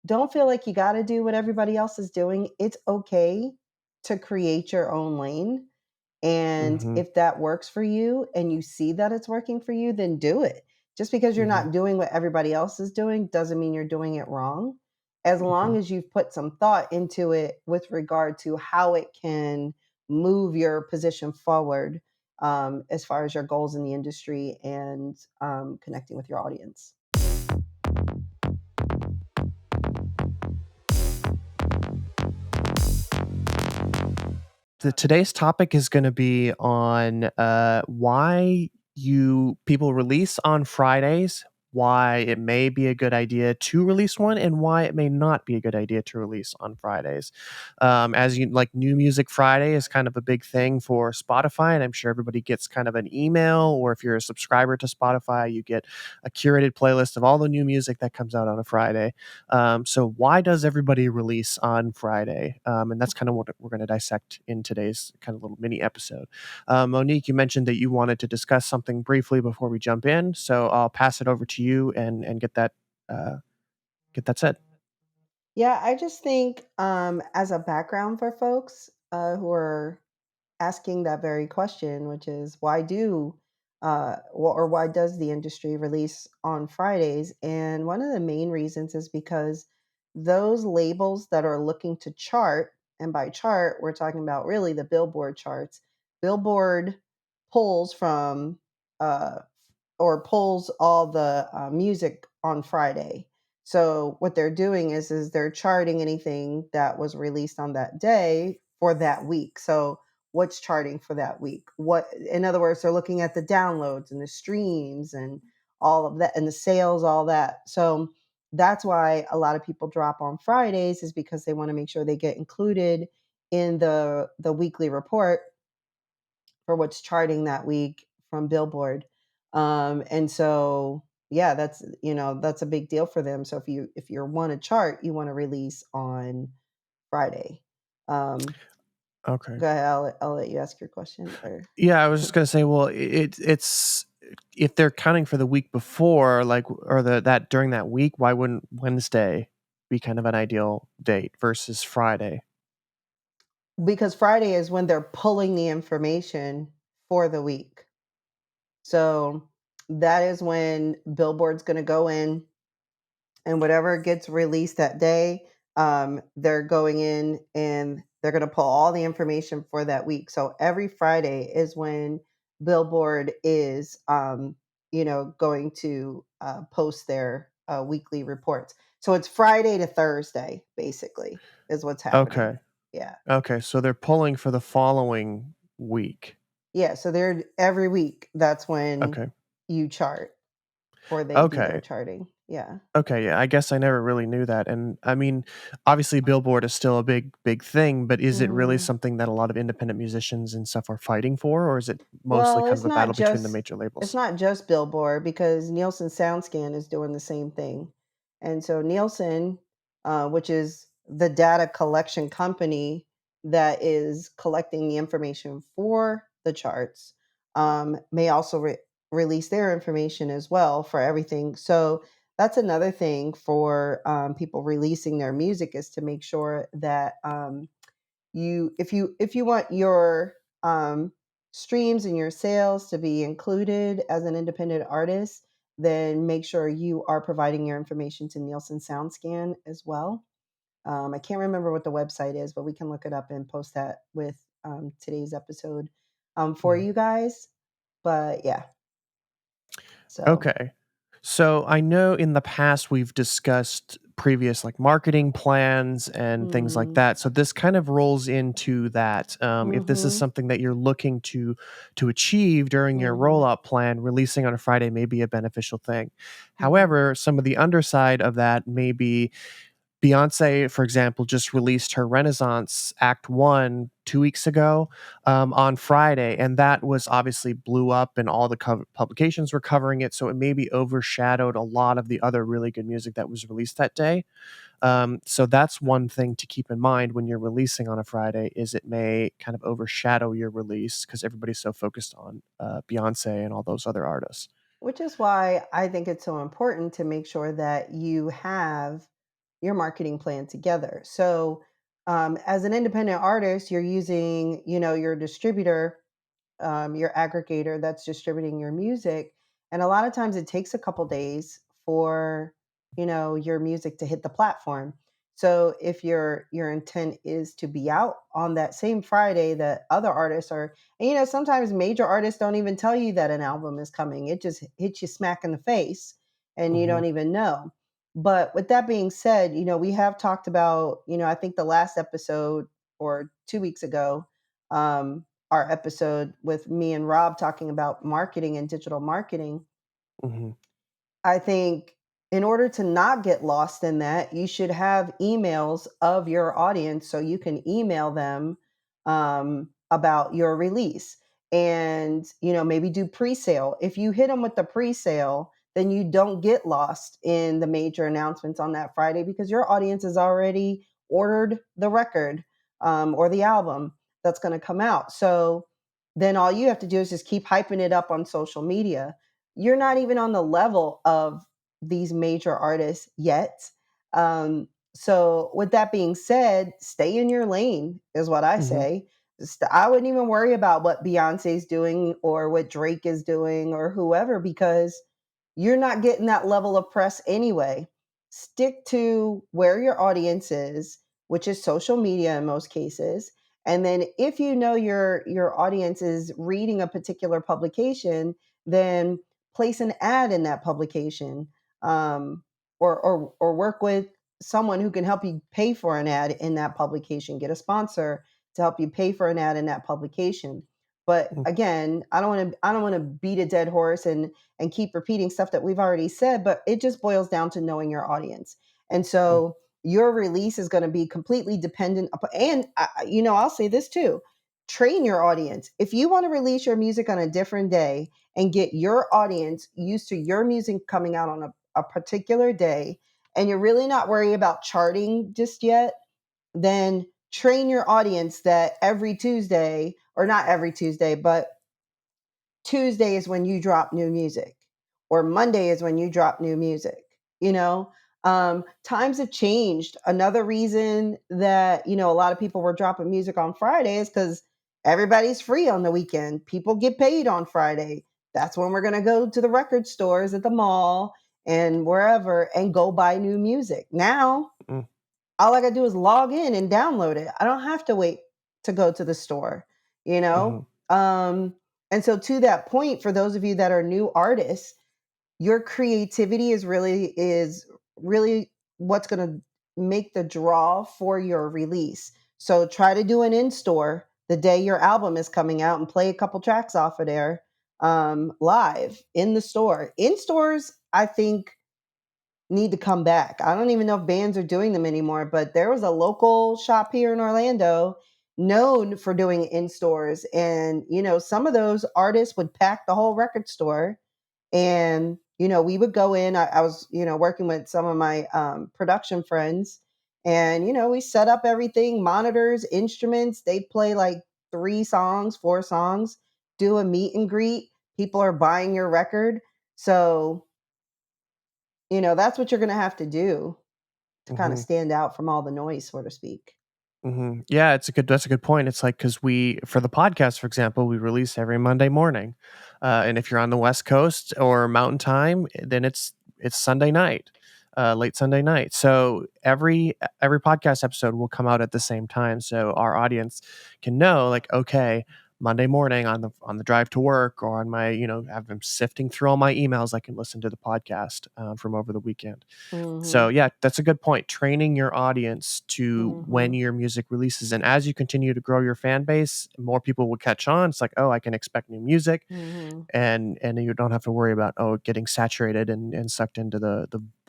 don't feel like you got to do what everybody else is doing. It's okay to create your own lane. And Mm-hmm. if that works for you and you see that it's working for you, then do it. Just because you're Mm-hmm. not doing what everybody else is doing doesn't mean you're doing it wrong. As Mm-hmm. long as you've put some thought into it with regard to how it can move your position forward, as far as your goals in the industry and connecting with your audience. Today's topic is going to be on why you people release on Fridays, why it may be a good idea to release one, and why it may not be a good idea to release on Fridays. As you like, New Music Friday is kind of a big thing for Spotify, and I'm sure everybody gets kind of an email, or if you're a subscriber to Spotify, you get a curated playlist of all the new music that comes out on a Friday. So why does everybody release on Friday? And that's kind of what we're going to dissect in today's kind of little mini episode. Monique, you mentioned that you wanted to discuss something briefly before we jump in, so I'll pass it over to you and get that said. Yeah, I just think as a background for folks who are asking that very question, which is or why does the industry release on Fridays? And one of the main reasons is because those labels that are looking to chart, and by chart, we're talking about really the Billboard charts. Billboard pulls from uh, or pulls all the music on Friday. So what they're doing is they're charting anything that was released on that day for that week. So what's charting for that week? What, in other words, they're looking at the downloads and the streams and all of that and the sales, all that. So that's why a lot of people drop on Fridays, is because they want to make sure they get included in the weekly report for what's charting that week from Billboard. And so yeah, that's a big deal for them. So if you want to chart, you want to release on Friday. Um, Okay. Go ahead. I'll let you ask your question. Or Yeah, I was just gonna say, well, it's if they're counting for the week before, like, or that during that week, why wouldn't Wednesday be kind of an ideal date versus Friday? because Friday is when they're pulling the information for the week. So that is when Billboard's going to go in, and whatever gets released that day, they're going in and they're going to pull all the information for that week. So every Friday is when Billboard is, going to post their weekly reports. So it's Friday to Thursday, basically, is what's happening. Okay. Yeah. Okay, so they're pulling for the following week. Yeah. So they're every week. That's when Okay. you chart, or they do their Okay. charting. Yeah. Okay, yeah, I guess I never really knew that, and, I mean, obviously, Billboard is still a big thing, but is it really Mhm. something that a lot of independent musicians and stuff are fighting for, or is it mostly Well, kind of a battle between the major it's labels? not just Billboard, because Nielsen SoundScan is doing the same thing. And so Nielsen, which is the data collection company that is collecting the information for the charts, may also release their information as well for everything. So that's another thing for people releasing their music, is to make sure that if you want your streams and your sales to be included as an independent artist, then make sure you are providing your information to Nielsen SoundScan as well. I can't remember what the website is, but we can look it up and post that with today's episode for Mhm. you guys. But yeah, so. Okay. So I know in the past we've discussed previous like marketing plans and things like Mm, that. So this kind of rolls into that. If this is mm-hmm, something that you're looking to achieve during your mm-hmm, rollout plan, releasing on a Friday may be a beneficial thing. mm-hmm, However, some of the underside of that may be Beyonce, for example, just released her Renaissance Act One 2 weeks ago on Friday, and that was obviously blew up, and all the publications were covering it. So it maybe overshadowed a lot of the other really good music that was released that day. So that's one thing to keep in mind when you're releasing on a Friday, is it may kind of overshadow your release because everybody's so focused on Beyonce and all those other artists. Which is why I think it's so important to make sure that you have your marketing plan together. So, as an independent artist, you're using, your distributor, your aggregator that's distributing your music. And a lot of times it takes a couple days for, your music to hit the platform. So if your intent is to be out on that same Friday that other artists are, and sometimes major artists don't even tell you that an album is coming. It just hits you smack in the face and you Mhm. don't even know. But with that being said, we have talked about, I think the last episode or 2 weeks ago, our episode with me and Rob talking about marketing and digital marketing. Mhm. I think in order to not get lost in that, you should have emails of your audience so you can email them about your release and, maybe do pre sale. If you hit them with the pre sale, then you don't get lost in the major announcements on that Friday because your audience has already ordered the record or the album that's going to come out. So then all you have to do is just keep hyping it up on social media. You're not even on the level of these major artists yet. So, with that being said, stay in your lane, is what I Mhm. say. I wouldn't even worry about what Beyonce's doing or what Drake is doing or whoever because you're not getting that level of press anyway. Stick to where your audience is, which is social media in most cases. And then if your audience is reading a particular publication, then place an ad in that publication, or work with someone who can help you pay for an ad in that publication. Get a sponsor to help you pay for an ad in that publication. But Mm, again, I don't want to beat a dead horse and keep repeating stuff that we've already said. But it just boils down to knowing your audience, and mm, so your release is going to be completely dependent upon. And I'll say this too: train your audience. If you want to release your music on a different day and get your audience used to your music coming out on a particular day, and you're really not worried about charting just yet, then train your audience that every Tuesday, or not every Tuesday, but Tuesday is when you drop new music, or Monday is when you drop new music. You know, times have changed. Another reason that a lot of people were dropping music on Friday is because everybody's free on the weekend. People get paid on Friday. That's when we're going to go to the record stores at the mall and wherever and go buy new music. Now mm, all I gotta do is log in and download it. I don't have to wait to go to the store, you know? mhm, Um, and so to that point, for those of you that are new artists, your creativity is really what's gonna make the draw for your release. So try to do an in-store the day your album is coming out and play a couple tracks off of there live in the store. In stores, I think need to come back. I don't even know if bands are doing them anymore, but there was a local shop here in Orlando known for doing in stores. And, some of those artists would pack the whole record store. And, we would go in. I was, working with some of my production friends. And, we set up everything monitors, instruments. They'd play like 3 songs, 4 songs, do a meet and greet. People are buying your record. So, that's what you're gonna have to do to kinda mhm. stand out from all the noise, so to speak. Mhm. Yeah, that's a good point. It's like because we for the podcast, for example, we release every Monday morning, and if you're on the West Coast or Mountain Time, then it's Sunday night, late Sunday night. So every podcast episode will come out at the same time, so our audience can know, like, okay, Monday morning on the drive to work or on my I've been sifting through all my emails, I can listen to the podcast from over the weekend. So Mhm, yeah, that's a good point. Training your audience to when mhm, your music releases, and as you continue to grow your fan base, more people will catch on. It's like, oh, I can expect new music, mhm. and you don't have to worry about getting saturated and sucked into the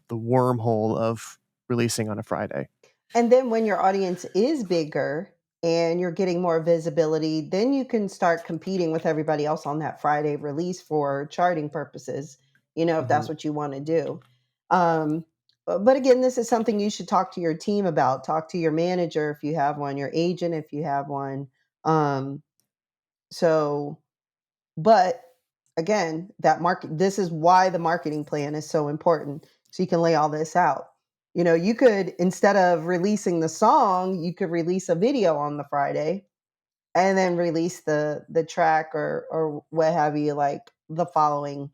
wormhole of releasing on a Friday. And then when your audience is bigger and you're getting more visibility, then you can start competing with everybody else on that Friday release for charting purposes, if Hmm. that's what you wanna do. Um, but again, this is something you should talk to your team about. Talk to your manager if you have one, your agent if you have one. So But again, this is why the marketing plan is so important. So you can lay all this out. You could, instead of releasing the song, you could release a video on the Friday and then release the track or what have you, like the following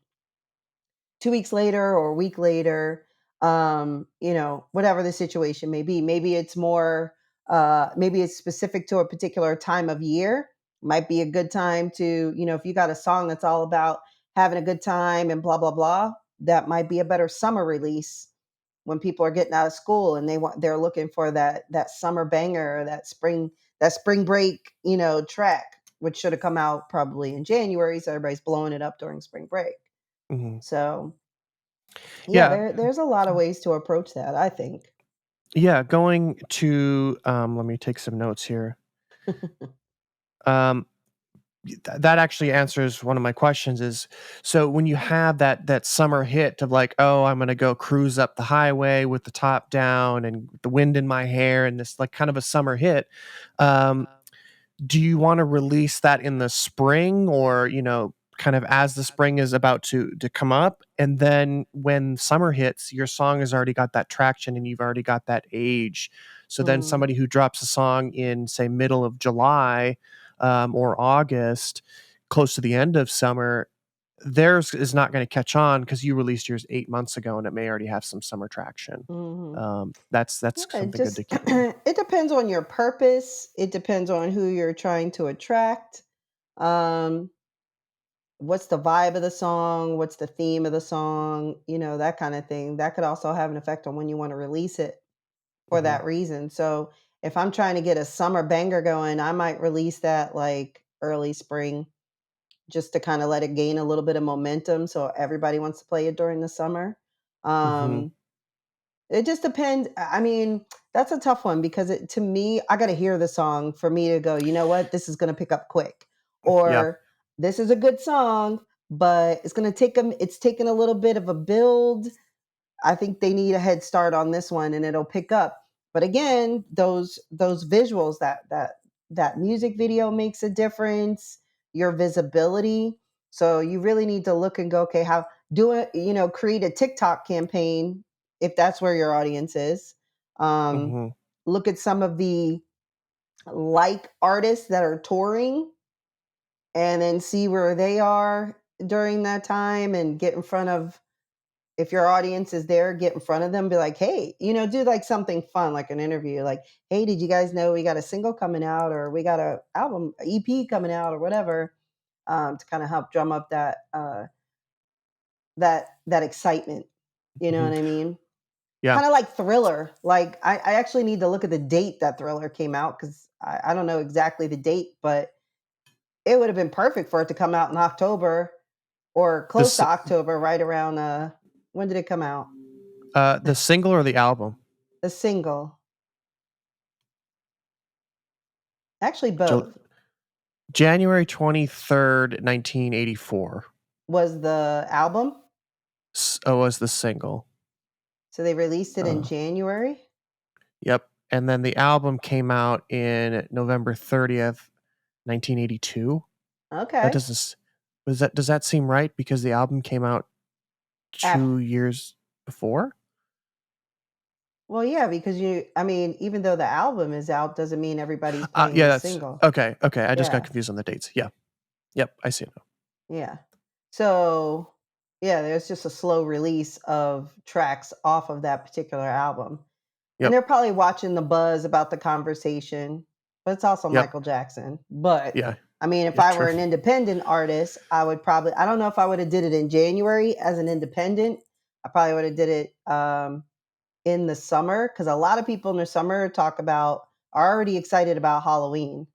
2 weeks later or a week later. Whatever the situation may be. Maybe it's more, maybe it's specific to a particular time of year. Might be a good time to, if you got a song that's all about having a good time and blah blah blah, that might be a better summer release when people are getting out of school and they're looking for that summer banger, or that spring break, track, which should have come out probably in January, so everybody's blowing it up during spring break. Mhm. So yeah, Yeah. there's a lot of ways to approach that, I think. Yeah, going to, let me take some notes here. Um, that actually answers one of my questions is, so when you have that summer hit of like, "Oh, I'm gonna go cruise up the highway with the top down and the wind in my hair," and this, like, kind of a summer hit, um, do you wanna release that in the spring, or, kind of as the spring is about to come up, and then when summer hits, your song has already got that traction and you've already got that age. So then Mm, somebody who drops a song in, say, middle of July, or August, close to the end of summer, theirs is not gonna catch on because you released yours 8 months ago, and it may already have some summer traction. mhm. That's Yeah, it something good to just keep in mind. it depends on your purpose. It depends on who you're trying to attract. Um, what's the vibe of the song? What's the theme of the song? That kind of thing. That could also have an effect on when you want to release it for Mhm, that reason. So if I'm trying to get a summer banger going, I might release that like early spring, just to kind of let it gain a little bit of momentum so everybody wants to play it during the summer. mhm. Um, it just depends. I mean, that's a tough one because to me, I got to hear the song for me to go, you know what, this is going to pick up quick. Yeah. Or this is a good song, but it's going to take them, it's taking a little bit of a build. I think they need a head start on this one and it'll pick up. But again, those visuals, that music video makes a difference, your visibility. So you really need to look and go, okay, how do it, create a TikTok campaign if that's where your audience is. Um, Mhm. Look at some of the like artists that are touring and then see where they are during that time and get in front of, if your audience is there, get in front of them, be like, hey, do like something fun, like an interview, like, hey, did you guys know we got a single coming out, or we got a album, a EP coming out, or whatever, to kind of help drum up that excitement. You know Mhm. what I mean? Yeah. Kind of like Thriller. Like I actually need to look at the date that Thriller came out because I don't know exactly the date, but it would have been perfect for it to come out in October or The close s to October, right around when did it come out? the single or the album? The single. Actually, Jul both. January 23rd, 1984 Was the album? was the single. So they released it in Uh, January? yep, and then the album came out in November 30th, 1982. That Okay. doesn't s does that seem right because the album came out Af 2 years before? Well, yeah, because I mean, even though the album is out, doesn't mean everybody's playing Yeah, the that's single. okay, okay, I just got Yeah. confused on the dates. Yeah. Yep, I see it now. Yeah. So, yeah, there's just a slow release of tracks off of that particular album. And Yep, they're probably watching the buzz about the conversation, but it's also yep, Michael Jackson. But yeah, I mean, if yeah, I true. were an independent artist, I don't know if I would have did it in January as an independent. I probably would have did it in the summer because a lot of people in the summer are already excited about Halloween.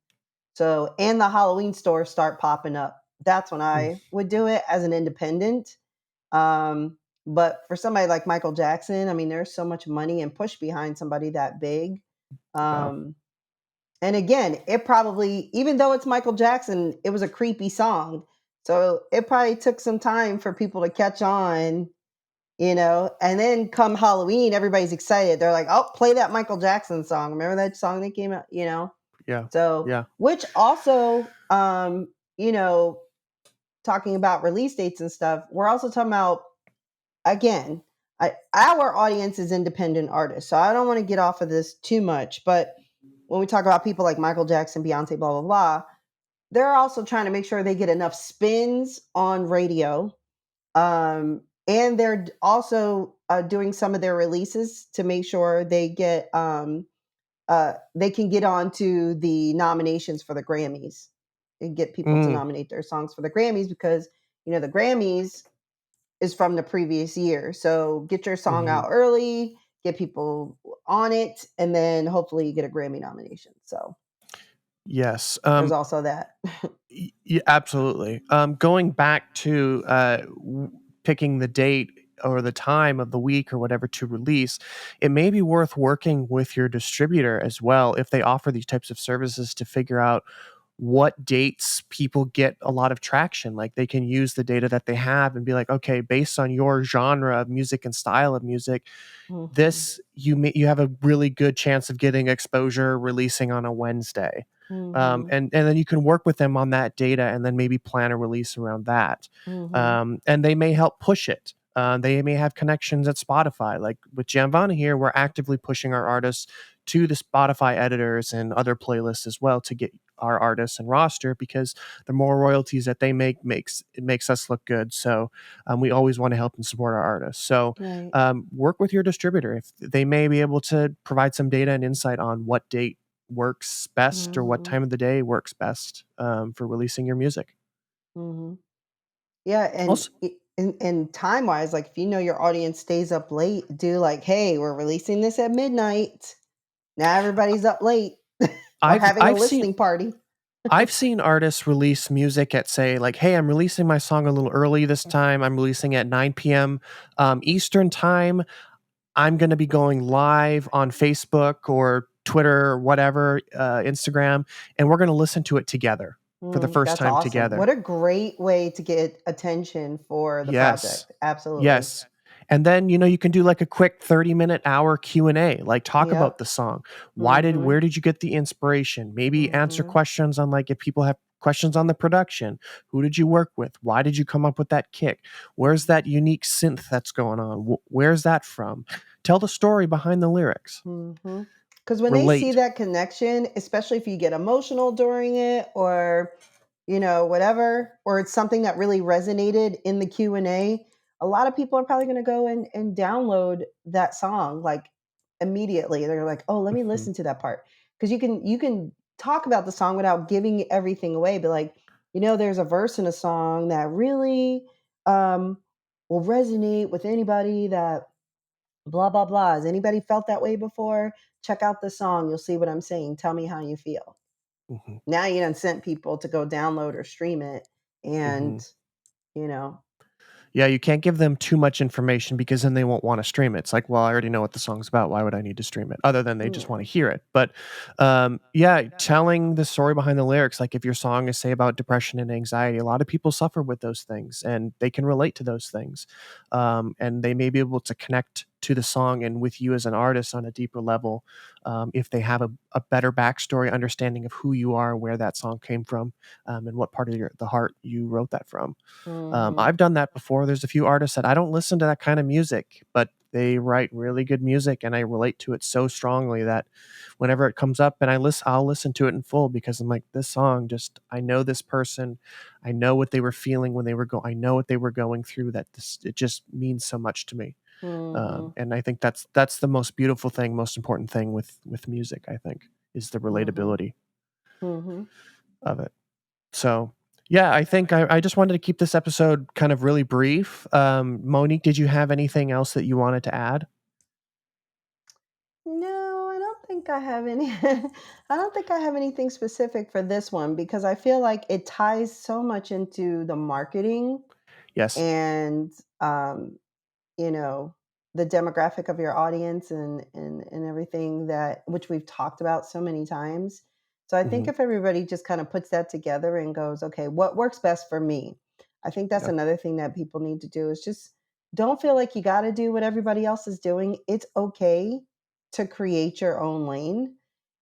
So, and the Halloween stores start popping up. That's when Mm, I would do it as an independent. Um, but for somebody like Michael Jackson, I mean, there's so much money and push behind somebody that big. yeah, Um, and again, it probably, even though it's Michael Jackson, it was a creepy song. So it probably took some time for people to catch on, and then come Halloween, everybody's excited. They're like, oh, play that Michael Jackson song. Remember that song that came out? yeah, So, yeah, which also, you know, talking about release dates and stuff, we're also talking about, again, our audience is independent artists, so I don't want to get off of this too much. But when we talk about people like Michael Jackson, Beyonce, blah blah blah, they're also trying to make sure they get enough spins on radio, and they're also doing some of their releases to make sure they can get onto the nominations for the Grammys and get people to Mm, nominate their songs for the Grammys, because the Grammys is from the previous year. So get your song mhm. out early, get people on it, and then hopefully you get a Grammy nomination. So Yes. there's also that. Absolutely. Going back to picking the date or the time of the week or whatever to release, it may be worth working with your distributor as well if they offer these types of services to figure out what dates people get a lot of traction. Like they can use the data that they have and be like, okay, based on your genre of music and style of music, Hmm. this you have a really good chance of getting exposure releasing on a Wednesday. Hmm. And then you can work with them on that data and then maybe plan a release around that. Hmm. And they may help push it. They may have connections at Spotify. Like with Jamvana here, we're actively pushing our artists to the Spotify editors and other playlists as well to get our artists and roster, because the more royalties that they makes us look good. So we always want to help and support our artists. So Right. work with your distributor. If they may be able to provide some data and insight on what date works best or what Hmm. time of the day works best for releasing your music. Hmm. Yeah, Also, and time wise, like if your audience stays up late, do like, hey, we're releasing this at midnight. Now everybody's up late or I've having a I've seen listening party. I've seen artists release music at say like, hey, I'm releasing my song a little early this time. I'm releasing at 9 p.m. Eastern time. I'm going to be going live on Facebook or Twitter or whatever, Instagram, and we're going to listen to it together for the first That's time awesome. What together. a great way to get attention for the Yes. project. Absolutely. Yes. And then, you can do like a quick 30-minute hour Q&A, like talk about Yep. the song. Mhm. Where did you get the inspiration? Maybe answer Mhm. questions on like if people have questions on the production. Who did you work with? Why did you come up with that kick? Where's that unique synth that's going on? Where's that from? Tell the story behind the lyrics. Mhm. Because when they see Relate. that connection, especially if you get emotional during it, or whatever, or it's something that really resonated in the Q&A, a lot of people are probably going to go and download that song like immediately. They're like, "Oh, let me Mhm. listen to that part." Cuz you can talk about the song without giving everything away, but like, there's a verse in a song that really um will resonate with anybody that blah blah blah. Has anybody felt that way before? Check out the song. You'll see what I'm saying. Tell me how you feel. Mhm. Now you done sent people to go download or stream it, and Mhm. you know, Yeah, you can't give them too much information because then they won't wanna stream it. It's like, well, I already know what the song's about. Why would I need to stream it? Other than they just wanna yeah. hear it. But, yeah, telling the story behind the lyrics, like if your song is, say, about depression and anxiety, a lot of people suffer with those things, and they can relate to those things. And they may be able to connect to the song and with you as an artist on a deeper level, if they have a better backstory understanding of who you are, where that song came from, and what part of the heart you wrote that from. Mhm. I've done that before. There's a few artists that I don't listen to that kind of music, but they write really good music, and I relate to it so strongly that whenever it comes up and I'll listen to it in full because I'm like, this song just I know this person, I know what they were feeling when I know what they were going through. That it just means so much to me, Mhm. and I think that's the most beautiful thing, most important thing with music. I think is the Mhm. relatability Mhm. of it. So, yeah, I think I just wanted to keep this episode kind of really brief. Monique, did you have anything else that you wanted to add? No, I don't think I have any I don't think I have anything specific for this one, because I feel like it ties so much into the marketing Yes. and you know the demographic of your audience, and everything, that which we've talked about so many times. So I think Mhm. if everybody just kind of puts that together and goes, okay, what works best for me? I think that's Yeah. another thing that people need to do, is just don't feel like you got to do what everybody else is doing. It's okay to create your own lane,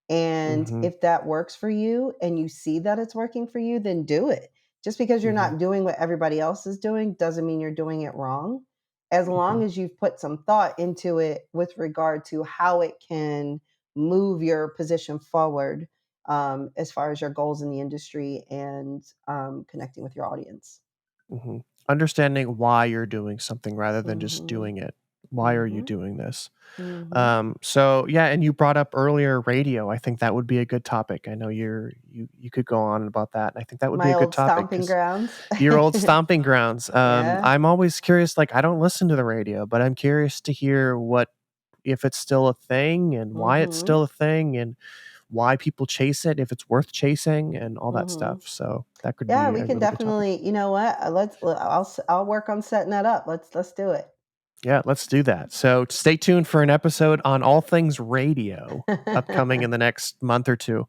and Mhm. if that works for you and you see that it's working for you, then do it. Just because you're Mhm. not doing what everybody else is doing doesn't mean you're doing it wrong. as long Mhm, as you've put some thought into it with regard to how it can move your position forward, as far as your goals in the industry and connecting with your audience. mhm. Understanding why you're doing something rather than just Mhm. doing it. Why are you Mhm. doing this? Mhm. So yeah, and you brought up earlier radio. I think that would be a good topic. I know you could go on about that. I think that would be My a good old topic stomping because grounds. your old stomping grounds. Yeah. I'm always curious. Like I don't listen to the radio, but I'm curious to hear what if it's still a thing and why it's Mhm. still a thing and why people chase it, if it's worth chasing, and all that Mhm. stuff. So that could Yeah, be we a can really good topic. definitely. You know what? I'll work on setting that up. Let's do it. Yeah, let's do that. So stay tuned for an episode on all things radio upcoming in the next month or two.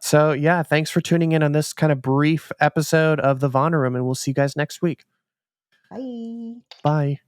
So yeah, thanks for tuning in on this kind of brief episode of the Vana Room, and we'll see you guys next week. Bye. Bye.